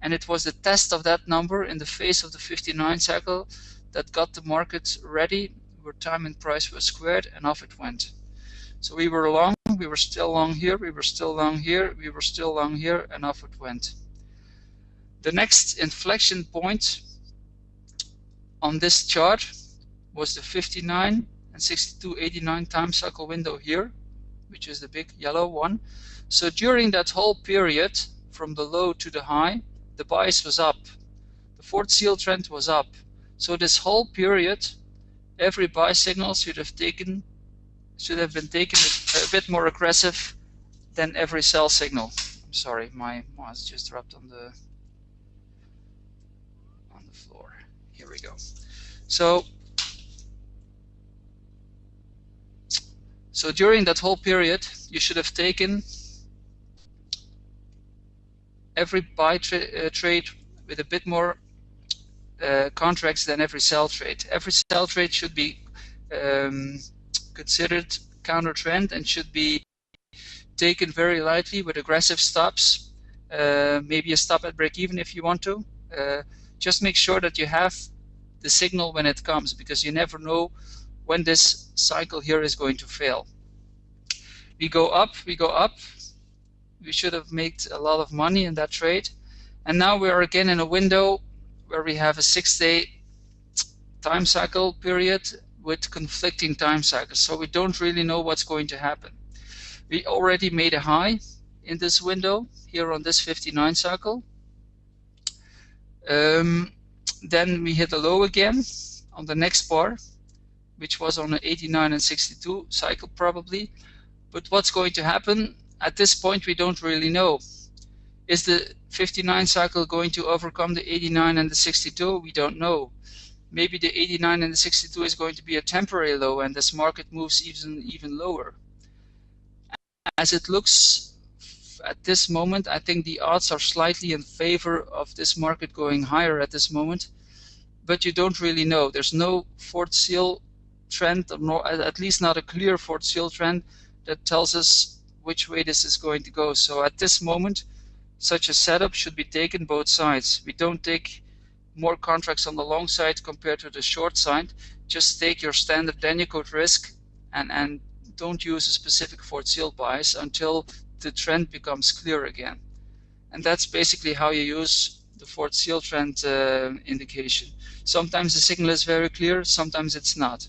and it was the test of that number in the face of the 59 cycle that got the market ready, where time and price were squared, and off it went. So we were long, we were still long here, we were still long here, we were still long here, and off it went. The next inflection point on this chart was the 59 and 62.89 time cycle window here, which is the big yellow one. So during that whole period, from the low to the high, the bias was up. The fourth seal trend was up. So this whole period, every buy signal should have been taken a bit more aggressive than every sell signal. I'm sorry, my mouse just dropped on the floor. Here we go. So during that whole period, you should have taken every buy trade with a bit more contracts than every sell trade. Every sell trade should be considered counter trend and should be taken very lightly with aggressive stops, maybe a stop at break even if you want to. Just make sure that you have the signal when it comes, because you never know when this cycle here is going to fail. We go up, we go up. We should have made a lot of money in that trade. And now we are again in a window where we have a 6-day time cycle period with conflicting time cycles. So we don't really know what's going to happen. We already made a high in this window here on this 59 cycle. Then we hit a low again on the next bar, which was on an 89 and 62 cycle probably. But what's going to happen at this point, we don't really know. Is the 59 cycle going to overcome the 89 and the 62? We don't know. Maybe the 89 and the 62 is going to be a temporary low and this market moves even lower. As it looks at this moment, I think the odds are slightly in favor of this market going higher at this moment, but you don't really know. There's no fourth seal trend, or at least not a clear fourth seal trend that tells us which way this is going to go. So at this moment, such a setup should be taken both sides. We don't take more contracts on the long side compared to the short side. Just take your standard Danielcode risk and don't use a specific fourth seal bias until the trend becomes clear again. And that's basically how you use the fourth seal trend indication. Sometimes the signal is very clear, sometimes it's not.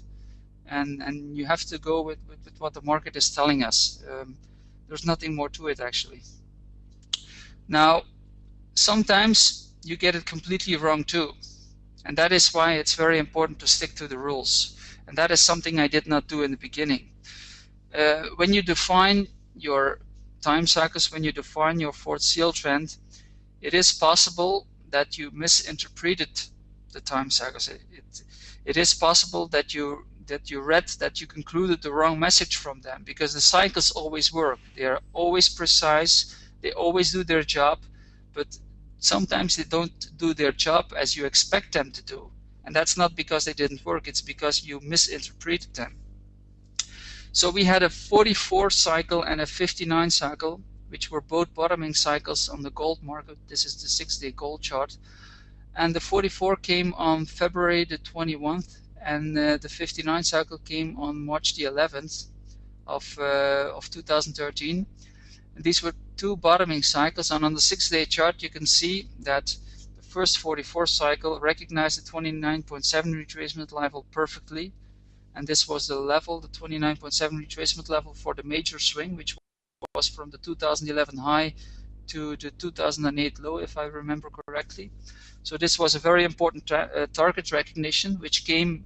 And you have to go with what the market is telling us. There's nothing more to it actually. Now, sometimes you get it completely wrong too. And that is why it's very important to stick to the rules. And that is something I did not do in the beginning. When you define your time cycles, when you define your fourth seal trend, it is possible that you misinterpreted the time cycles. It is possible that you read, that you concluded the wrong message from them, because the cycles always work. They are always precise, they always do their job, but sometimes they don't do their job as you expect them to do. And that's not because they didn't work, it's because you misinterpreted them. So we had a 44 cycle and a 59 cycle, which were both bottoming cycles on the gold market. This is the 6-day gold chart. And the 44 came on February the 21st, and the 59 cycle came on March the 11th of 2013. And these were two bottoming cycles, and on the 6-day chart you can see that the first 44 cycle recognized the 29.7 retracement level perfectly, and this was the level, the 29.7 retracement level for the major swing, which was from the 2011 high to the 2008 low, if I remember correctly. So this was a very important target recognition, which came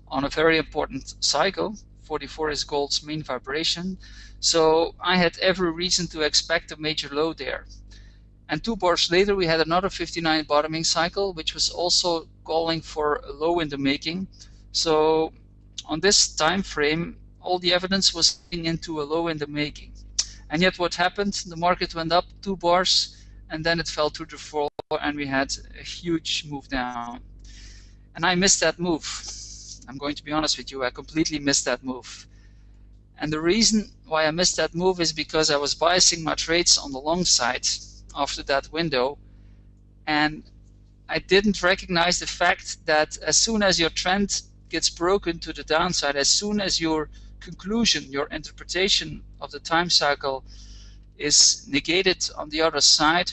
on a very important cycle. 44 is gold's main vibration. So I had every reason to expect a major low there. And 2 bars later, we had another 59 bottoming cycle, which was also calling for a low in the making. So on this time frame, all the evidence was into a low in the making. And yet what happened? The market went up 2 bars, and then it fell to the floor, and we had a huge move down. And I missed that move. I'm going to be honest with you, I completely missed that move. And the reason why I missed that move is because I was biasing my trades on the long side after that window, and I didn't recognize the fact that as soon as your trend gets broken to the downside, as soon as your conclusion, your interpretation of the time cycle is negated on the other side,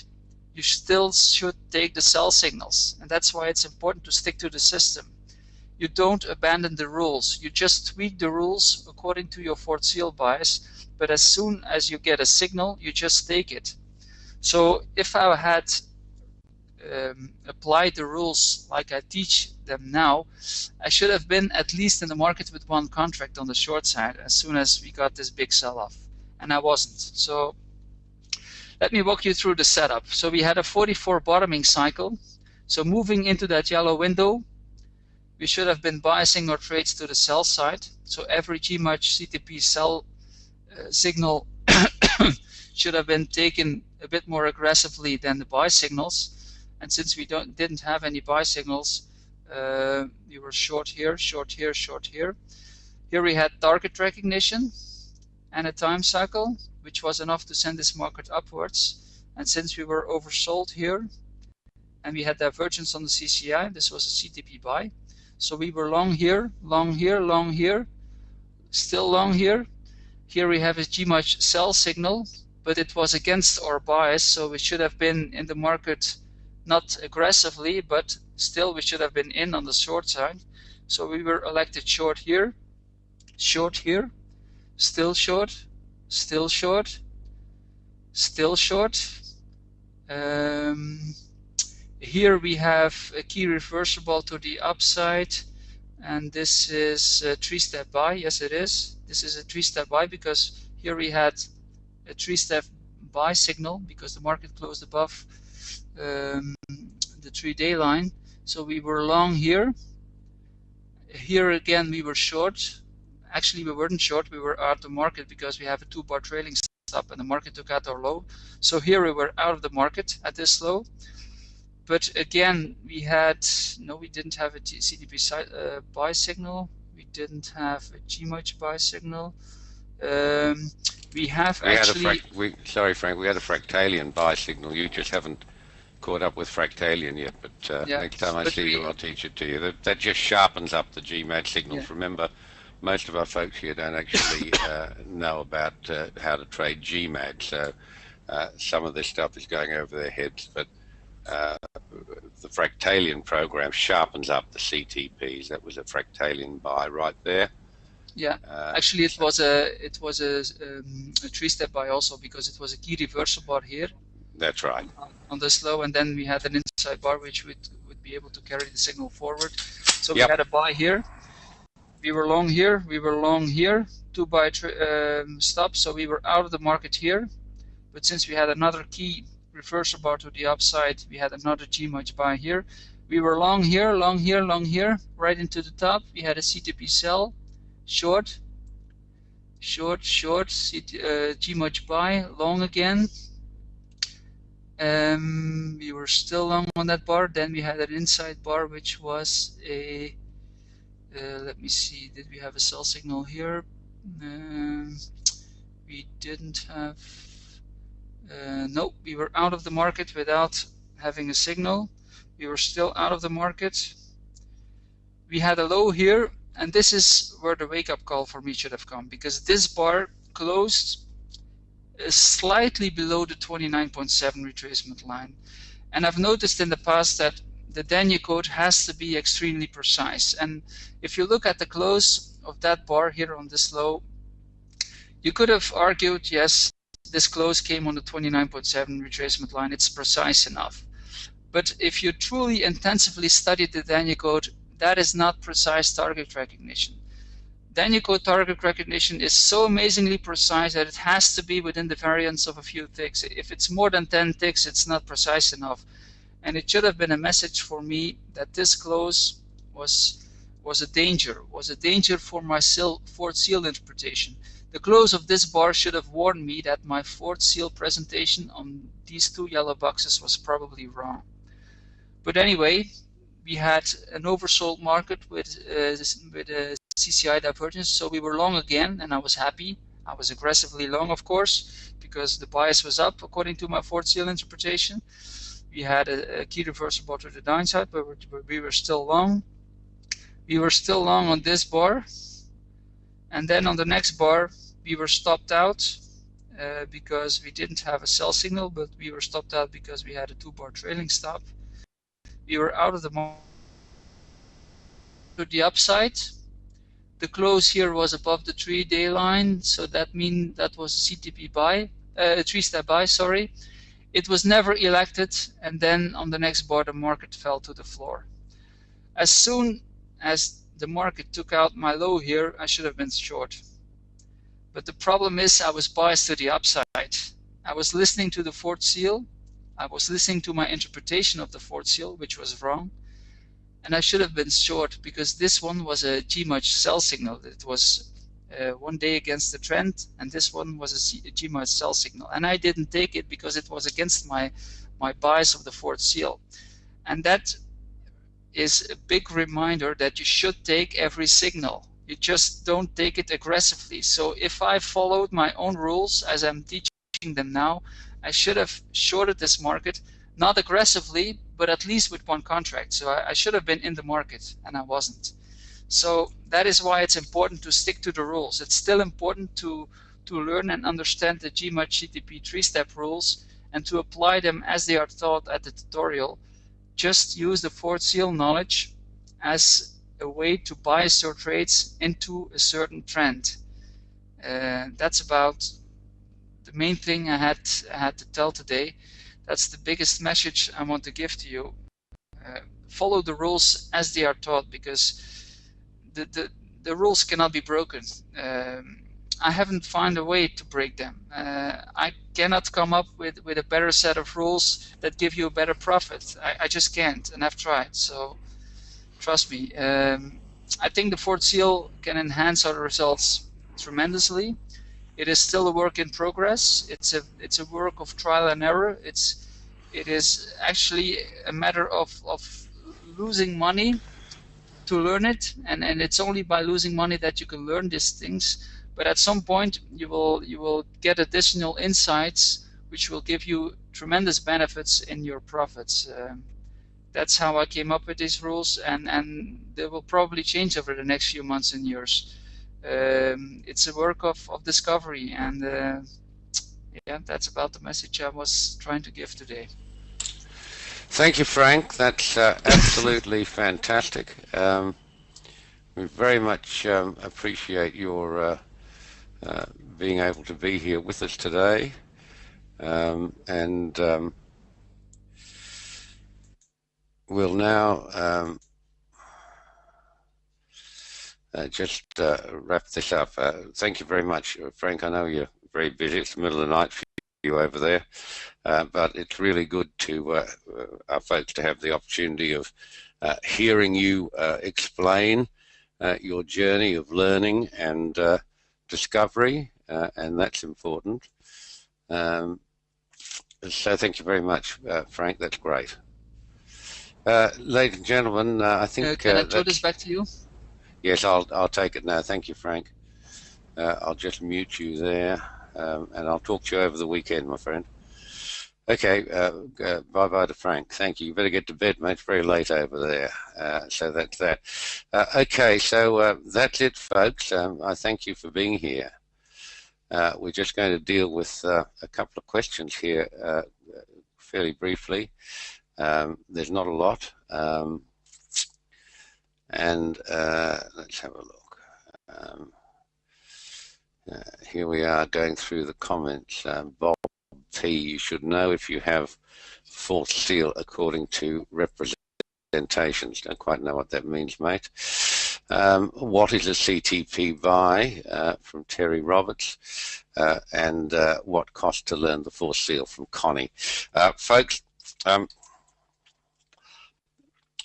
you still should take the sell signals. And that's why it's important to stick to the system. You don't abandon the rules. You just tweak the rules according to your fourth seal bias. But as soon as you get a signal, you just take it. So if I had applied the rules like I teach them now, I should have been at least in the market with one contract on the short side as soon as we got this big sell-off. And I wasn't. So let me walk you through the setup. So we had a 44 bottoming cycle. So moving into that yellow window, we should have been biasing our trades to the sell side. So every Gmuch CTP sell signal should have been taken a bit more aggressively than the buy signals. And since we didn't have any buy signals, we were short here, short here, short here. Here we had target recognition and a time cycle, which was enough to send this market upwards. And since we were oversold here, and we had divergence on the CCI, this was a CTP buy. So we were long here, long here, long here, still long here. Here we have a Gmuch sell signal, but it was against our bias, so we should have been in the market not aggressively, but still we should have been in on the short side. So we were elected short here, still short, still short, still short. Here we have a key reversible to the upside, and this is a 3-step buy. Yes, it is. This is a 3-step buy because here we had a 3-step buy signal because the market closed above the 3-day line. So we were long here. Here again we were short. Actually we weren't short, we were out of the market because we have a 2-bar trailing stop and the market took out our low. So here we were out of the market at this low. But again, we didn't have a CTP buy signal. We didn't have a Gmuch buy signal. Sorry, Frank, we had a fractalian buy signal. You just haven't caught up with fractalian yet, but next time I see you, I'll teach it to you. That just sharpens up the GMAT signals. Yeah. Remember, most of our folks here don't actually know about how to trade GMAT, so some of this stuff is going over their heads, but the fractalian program sharpens up the CTPs. That was a fractalian buy right there. Yeah, actually it was a 3-step buy also because it was a key reversal bar here. That's right. On this low, and then we had an inside bar which would be able to carry the signal forward. So we had a buy here. We were long here. We were long here. 2 buy stops. So we were out of the market here. But since we had another key reversal bar to the upside, we had another Gmuch buy here. We were long here, long here, long here, right into the top. We had a CTP sell, short, short, short, Gmuch buy, long again. We were still long on that bar. Then we had an inside bar, which was a, let me see, did we have a sell signal here? We didn't have. No, we were out of the market without having a signal. We were still out of the market. We had a low here, and this is where the wake-up call for me should have come, because this bar closed slightly below the 29.7 retracement line. And I've noticed in the past that the Danielcode has to be extremely precise. And if you look at the close of that bar here on this low, you could have argued, yes, this close came on the 29.7 retracement line, it's precise enough. But if you truly intensively study the Danielcode, that is not precise target recognition. Danielcode target recognition is so amazingly precise that it has to be within the variance of a few ticks. If it's more than 10 ticks, it's not precise enough. And it should have been a message for me that this close was a danger for my fourth seal interpretation. The close of this bar should have warned me that my fourth seal presentation on these 2 yellow boxes was probably wrong. But anyway, we had an oversold market with a CCI divergence, so we were long again, and I was happy. I was aggressively long, of course, because the bias was up according to my fourth seal interpretation. We had a key reversible to the downside, but we were still long. We were still long on this bar, and then on the next bar we were stopped out because we didn't have a sell signal, but we were stopped out because we had a 2-bar trailing stop. We were out of the market to the upside. The close here was above the 3-day line, so that means that was a CTP buy, 3-step buy, sorry. It was never elected, and then on the next bar the market fell to the floor. As soon as the market took out my low here, I should have been short. But the problem is I was biased to the upside. I was listening to the fourth seal. I was listening to my interpretation of the fourth seal, which was wrong. And I should have been short because this one was a G-Much sell signal. It was 1 day against the trend, and this one was a G-Much sell signal. And I didn't take it because it was against my bias of the fourth seal. And that is a big reminder that you should take every signal. You just don't take it aggressively. So if I followed my own rules as I'm teaching them now, I should have shorted this market, not aggressively, but at least with one contract. So I should have been in the market, and I wasn't. So that is why it's important to stick to the rules. It's still important to learn and understand the G-Much CTP 3-step rules and to apply them as they are taught at the tutorial. Just use the fourth seal knowledge as a way to bias your trades into a certain trend. That's about the main thing I had to tell today. That's the biggest message I want to give to you. Follow the rules as they are taught, because the rules cannot be broken. I haven't found a way to break them. I cannot come up with a better set of rules that give you a better profit. I just can't, and I've tried. So trust me. I think the fourth seal can enhance our results tremendously. It is still a work in progress. It's a work of trial and error. It is actually a matter of losing money to learn it, and it's only by losing money that you can learn these things. But at some point you will get additional insights which will give you tremendous benefits in your profits. That's how I came up with these rules, and they will probably change over the next few months and years. It's a work of discovery, and yeah, that's about the message I was trying to give today. Thank you, Frank. That's absolutely fantastic. We very much appreciate your being able to be here with us today, and we'll now just wrap this up. Thank you very much, Frank. I know you're very busy. It's the middle of the night for you over there, but it's really good to our folks to have the opportunity of hearing you explain your journey of learning and discovery, and that's important. So thank you very much, Frank. That's great. Ladies and gentlemen, I think can I throw this back to you? Yes, I'll take it now. Thank you, Frank. I'll just mute you there, and I'll talk to you over the weekend, my friend. Okay, bye-bye to Frank. Thank you. You better get to bed, mate. It's very late over there. So that's that. Okay, so that's it, folks. I thank you for being here. We're just going to deal with a couple of questions here fairly briefly. There's not a lot. And let's have a look. Here we are going through the comments. Bob P, you should know if you have fourth seal according to representations. Don't quite know what that means, mate. What is a CTP buy? From Terry Roberts. And what cost to learn the fourth seal? From Connie. Folks,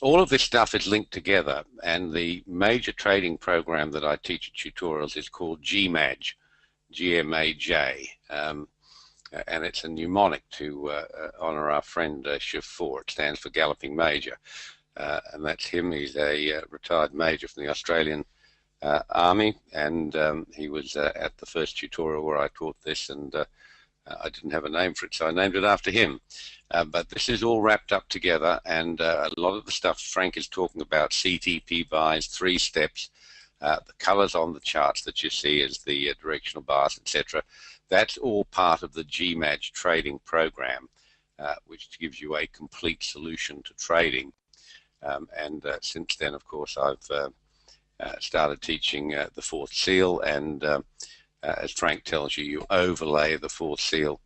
all of this stuff is linked together, and the major trading program that I teach at tutorials is called GMAJ, G-M-A-J, and it's a mnemonic to honor our friend Shift 4. It stands for Galloping Major. and that's him. He's a retired major from the Australian Army, and he was at the first tutorial where I taught this, and I didn't have a name for it, so I named it after him. But this is all wrapped up together, and a lot of the stuff Frank is talking about, CTP buys, 3 steps, the colors on the charts that you see as the directional bars, etc. That's all part of the GMAG trading program, which gives you a complete solution to trading. And since then, of course, I've started teaching the 4th seal, and as Frank tells you, you overlay the 4th seal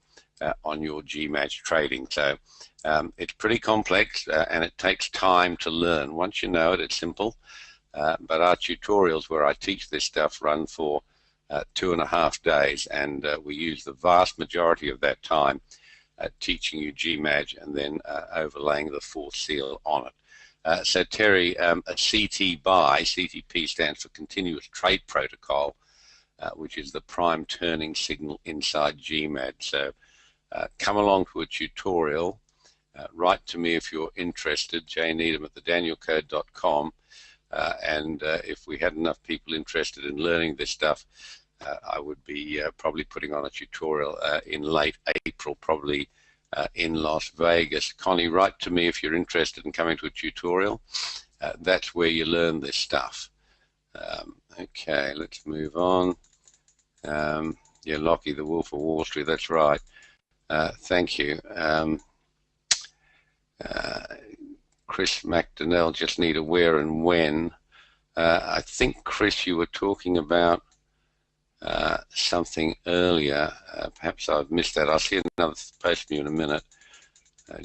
on your GMAG trading. So it's pretty complex, and it takes time to learn. Once you know it, it's simple. But our tutorials where I teach this stuff run for 2.5 days, and we use the vast majority of that time teaching you GMAG and then overlaying the 4th seal on it. So Terry, a CT buy, CTP stands for Continuous Trade Protocol, which is the prime turning signal inside GMAG. So come along to a tutorial, write to me if you're interested, jneedham at thedanielcode.com, and if we had enough people interested in learning this stuff, I would be probably putting on a tutorial in late April, probably in Las Vegas. Connie, write to me if you're interested in coming to a tutorial. That's where you learn this stuff. Okay, let's move on. Yeah, Lockie, the Wolf of Wall Street, that's right. Thank you. Chris McDonnell, just need a where and when. I think, Chris, you were talking about something earlier. Perhaps I've missed that. I'll see another post from you in a minute.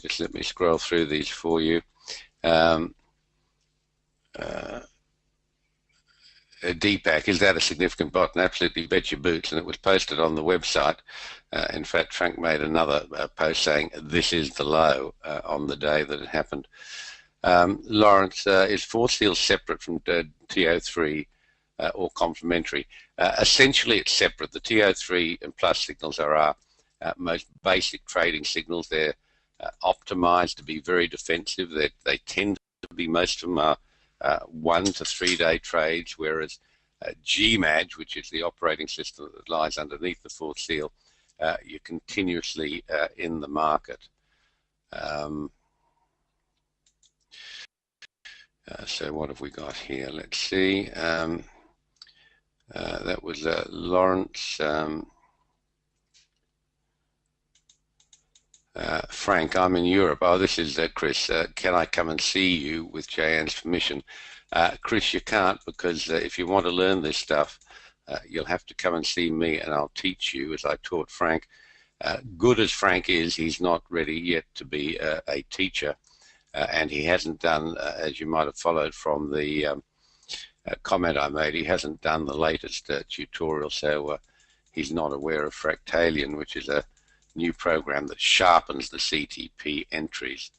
Just let me scroll through these for you. Deepak, is that a significant button? Absolutely, bet your boots, and it was posted on the website. In fact, Frank made another post saying this is the low on the day that it happened. Lawrence, is 4th seal separate from TO3 or complementary? Essentially, it's separate. The TO3 and plus signals are our most basic trading signals. They're optimized to be very defensive. They tend to be, most of them are 1 to 3 day trades, whereas GMAG, which is the operating system that lies underneath the 4th seal, you're continuously in the market. So what have we got here? Let's see. That was Lawrence. Frank, I'm in Europe. Oh, this is Chris. Can I come and see you with JN's permission? Chris, you can't, because if you want to learn this stuff, you'll have to come and see me, and I'll teach you as I taught Frank. Good as Frank is, he's not ready yet to be a teacher, and he hasn't done, as you might have followed from the comment I made, he hasn't done the latest tutorial, so he's not aware of Fractalian, which is a new program that sharpens the CTP entries.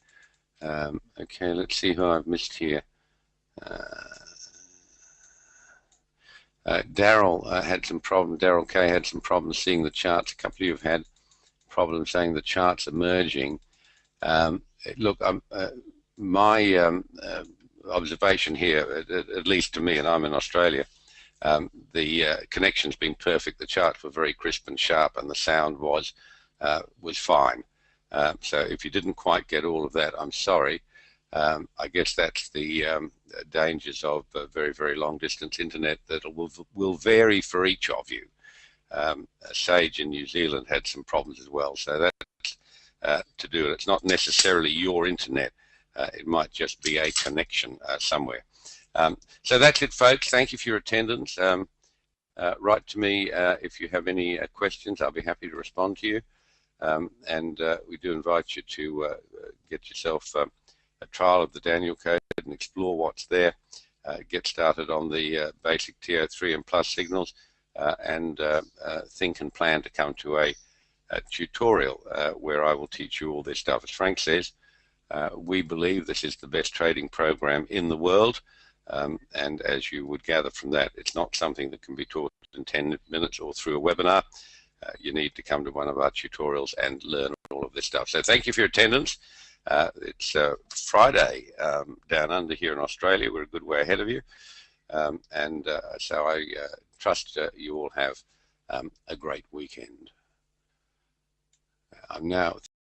Okay, let's see who I've missed here. Daryl had some problem. Daryl K had some problems seeing the charts. A couple of you have had problems saying the charts are merging. Look, my observation here, at least to me, and I'm in Australia, the connection's been perfect. The charts were very crisp and sharp, and the sound was fine. So if you didn't quite get all of that, I'm sorry. I guess that's the dangers of very, very long distance internet that will vary for each of you. Sage in New Zealand had some problems as well, so that's to do it. It's not necessarily your internet. It might just be a connection somewhere. So that's it, folks. Thank you for your attendance. Write to me if you have any questions. I'll be happy to respond to you. And we do invite you to get yourself a trial of the Danielcode and explore what's there. Get started on the basic TO3 and plus signals, and think and plan to come to a tutorial where I will teach you all this stuff. As Frank says, we believe this is the best trading program in the world, and as you would gather from that, it's not something that can be taught in 10 minutes or through a webinar. You need to come to one of our tutorials and learn all of this stuff. So thank you for your attendance. It's Friday down under here in Australia. We're a good way ahead of you. And so I trust you all have a great weekend. I'm now